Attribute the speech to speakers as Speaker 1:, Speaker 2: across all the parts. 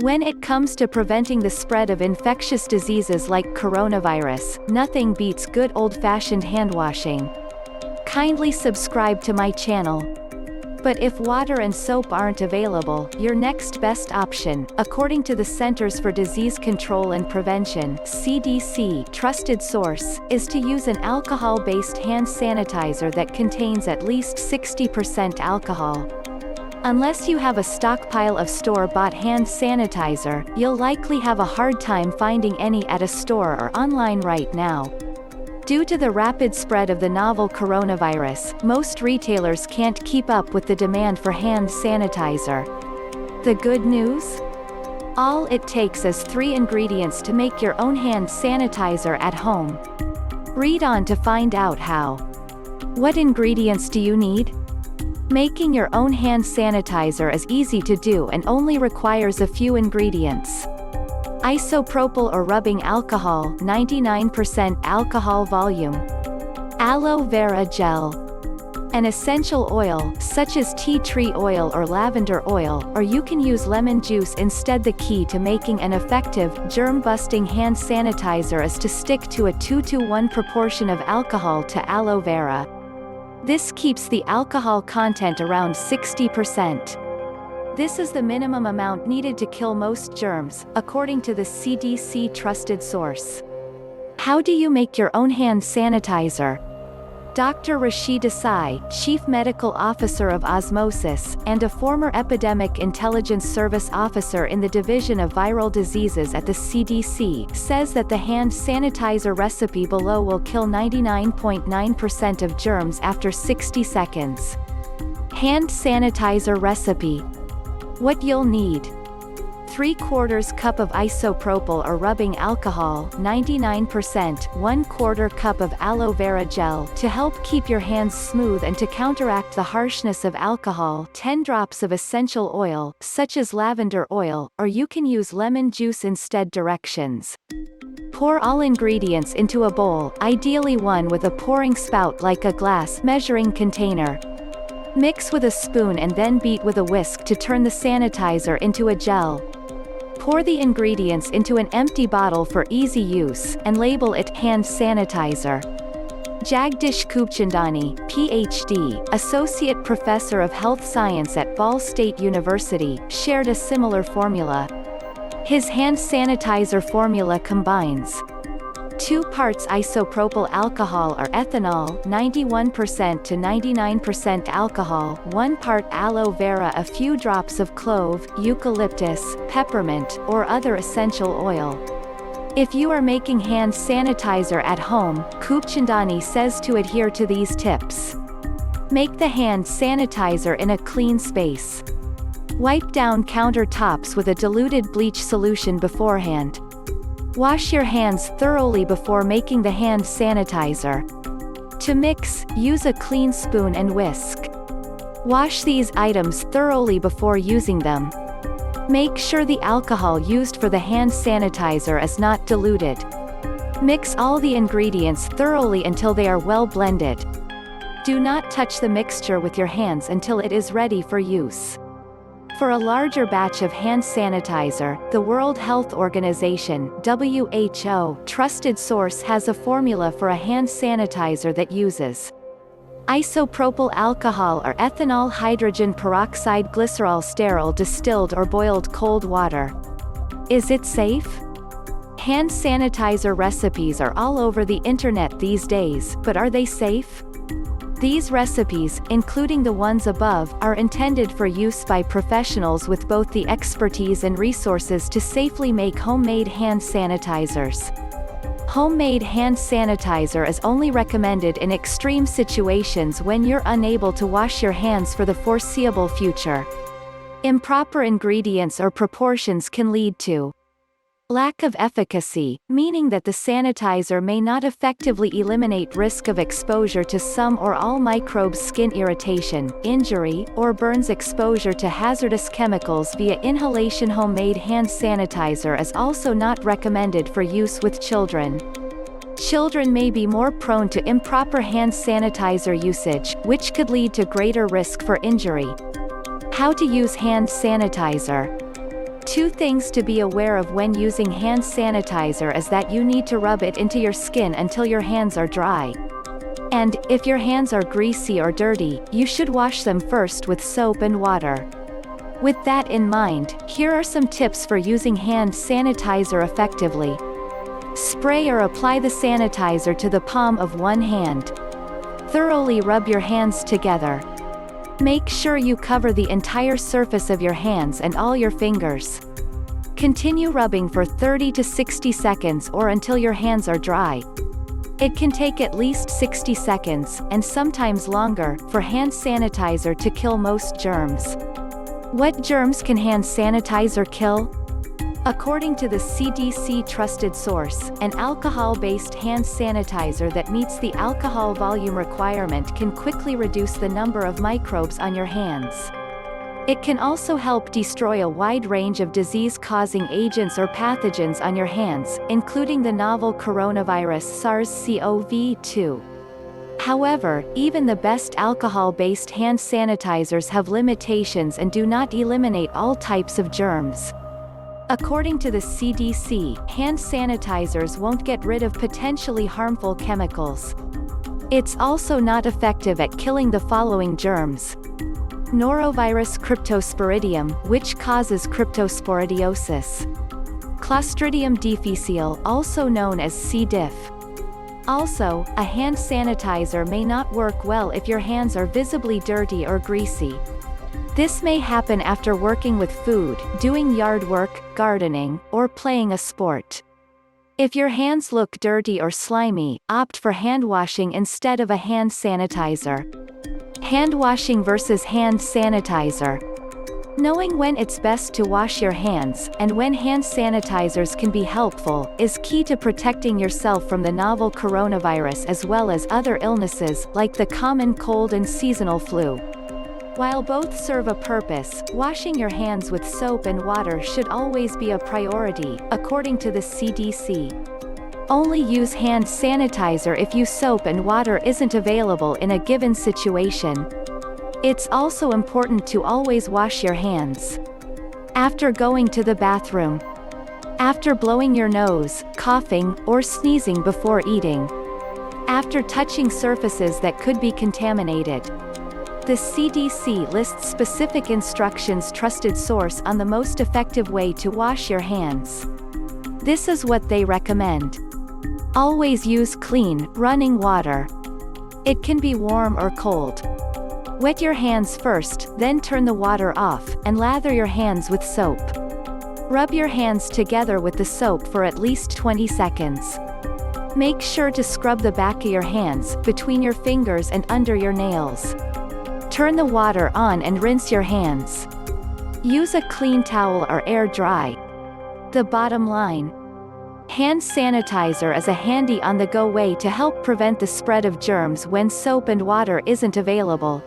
Speaker 1: When it comes to preventing the spread of infectious diseases like coronavirus, nothing beats good old-fashioned hand washing. Kindly subscribe to my channel. But if water and soap aren't available, your next best option, according to the Centers for Disease Control and Prevention (CDC) trusted source, is to use an alcohol-based hand sanitizer that contains at least 60% alcohol. Unless you have a stockpile of store-bought hand sanitizer, you'll likely have a hard time finding any at a store or online right now. Due to the rapid spread of the novel coronavirus, most retailers can't keep up with the demand for hand sanitizer. The good news? All it takes is 3 ingredients to make your own hand sanitizer at home. Read on to find out how. What ingredients do you need? Making your own hand sanitizer is easy to do and only requires a few ingredients. Isopropyl or rubbing alcohol, 99% alcohol volume. Aloe vera gel. An essential oil, such as tea tree oil or lavender oil, or you can use lemon juice instead. The key to making an effective, germ-busting hand sanitizer is to stick to a 2-to-1 proportion of alcohol to aloe vera. This keeps the alcohol content around 60%. This is the minimum amount needed to kill most germs, according to the CDC trusted source. How do you make your own hand sanitizer? Dr. Rashid Desai, Chief Medical Officer of Osmosis, and a former Epidemic Intelligence Service officer in the Division of Viral Diseases at the CDC, says that the hand sanitizer recipe below will kill 99.9% of germs after 60 seconds. Hand sanitizer recipe. What you'll need: 3/4 cup of isopropyl or rubbing alcohol, 99%, 1/4 cup of aloe vera gel to help keep your hands smooth and to counteract the harshness of alcohol, 10 drops of essential oil, such as lavender oil, or you can use lemon juice instead. Directions. Pour all ingredients into a bowl, ideally one with a pouring spout like a glass measuring container. Mix with a spoon and then beat with a whisk to turn the sanitizer into a gel. Pour the ingredients into an empty bottle for easy use, and label it hand sanitizer. Jagdish Kubchandani, Ph.D., Associate Professor of Health Science at Ball State University, shared a similar formula. His hand sanitizer formula combines 2 parts isopropyl alcohol or ethanol, 91% to 99% alcohol, 1 part aloe vera, a few drops of clove, eucalyptus, peppermint, or other essential oil. If you are making hand sanitizer at home, Kubchandani says to adhere to these tips. Make the hand sanitizer in a clean space. Wipe down countertops with a diluted bleach solution beforehand. Wash your hands thoroughly before making the hand sanitizer. To mix, use a clean spoon and whisk. Wash these items thoroughly before using them. Make sure the alcohol used for the hand sanitizer is not diluted. Mix all the ingredients thoroughly until they are well blended. Do not touch the mixture with your hands until it is ready for use. For a larger batch of hand sanitizer, the World Health Organization (WHO) trusted source has a formula for a hand sanitizer that uses isopropyl alcohol or ethanol hydrogen peroxide glycerol sterile distilled or boiled cold water. Is it safe? Hand sanitizer recipes are all over the internet these days, but are they safe? These recipes, including the ones above, are intended for use by professionals with both the expertise and resources to safely make homemade hand sanitizers. Homemade hand sanitizer is only recommended in extreme situations when you're unable to wash your hands for the foreseeable future. Improper ingredients or proportions can lead to lack of efficacy, meaning that the sanitizer may not effectively eliminate risk of exposure to some or all microbes, skin irritation, injury, or burns. Exposure to hazardous chemicals via inhalation. Homemade hand sanitizer is also not recommended for use with children. Children may be more prone to improper hand sanitizer usage, which could lead to greater risk for injury. How to use hand sanitizer. Two things to be aware of when using hand sanitizer is that you need to rub it into your skin until your hands are dry. And, if your hands are greasy or dirty, you should wash them first with soap and water. With that in mind, here are some tips for using hand sanitizer effectively. Spray or apply the sanitizer to the palm of one hand. Thoroughly rub your hands together. Make sure you cover the entire surface of your hands and all your fingers. Continue rubbing for 30 to 60 seconds or until your hands are dry. It can take at least 60 seconds, and sometimes longer, for hand sanitizer to kill most germs. What germs can hand sanitizer kill? According to the CDC trusted source, an alcohol-based hand sanitizer that meets the alcohol volume requirement can quickly reduce the number of microbes on your hands. It can also help destroy a wide range of disease-causing agents or pathogens on your hands, including the novel coronavirus SARS-CoV-2. However, even the best alcohol-based hand sanitizers have limitations and do not eliminate all types of germs. According to the CDC, hand sanitizers won't get rid of potentially harmful chemicals. It's also not effective at killing the following germs: norovirus cryptosporidium, which causes cryptosporidiosis; Clostridium difficile, also known as C. diff. Also, a hand sanitizer may not work well if your hands are visibly dirty or greasy. This may happen after working with food, doing yard work, gardening, or playing a sport. If your hands look dirty or slimy, opt for hand washing instead of a hand sanitizer. Hand washing versus hand sanitizer. Knowing when it's best to wash your hands, and when hand sanitizers can be helpful, is key to protecting yourself from the novel coronavirus as well as other illnesses, like the common cold and seasonal flu. While both serve a purpose, washing your hands with soap and water should always be a priority, according to the CDC. Only use hand sanitizer if soap and water isn't available in a given situation. It's also important to always wash your hands after going to the bathroom, after blowing your nose, coughing, or sneezing before eating, after touching surfaces that could be contaminated. The CDC lists specific instructions trusted source on the most effective way to wash your hands. This is what they recommend. Always use clean, running water. It can be warm or cold. Wet your hands first, then turn the water off, and lather your hands with soap. Rub your hands together with the soap for at least 20 seconds. Make sure to scrub the back of your hands, between your fingers and under your nails. Turn the water on and rinse your hands. Use a clean towel or air dry. The bottom line: hand sanitizer is a handy on-the-go way to help prevent the spread of germs when soap and water isn't available.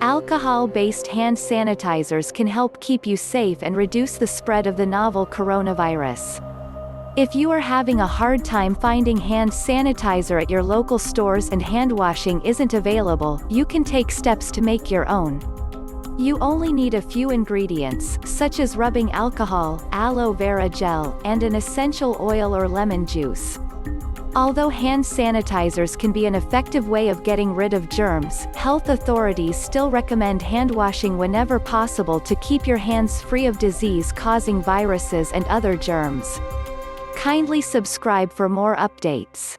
Speaker 1: Alcohol-based hand sanitizers can help keep you safe and reduce the spread of the novel coronavirus. If you are having a hard time finding hand sanitizer at your local stores and hand washing isn't available, you can take steps to make your own. You only need a few ingredients, such as rubbing alcohol, aloe vera gel, and an essential oil or lemon juice. Although hand sanitizers can be an effective way of getting rid of germs, health authorities still recommend hand washing whenever possible to keep your hands free of disease-causing viruses and other germs. Kindly subscribe for more updates.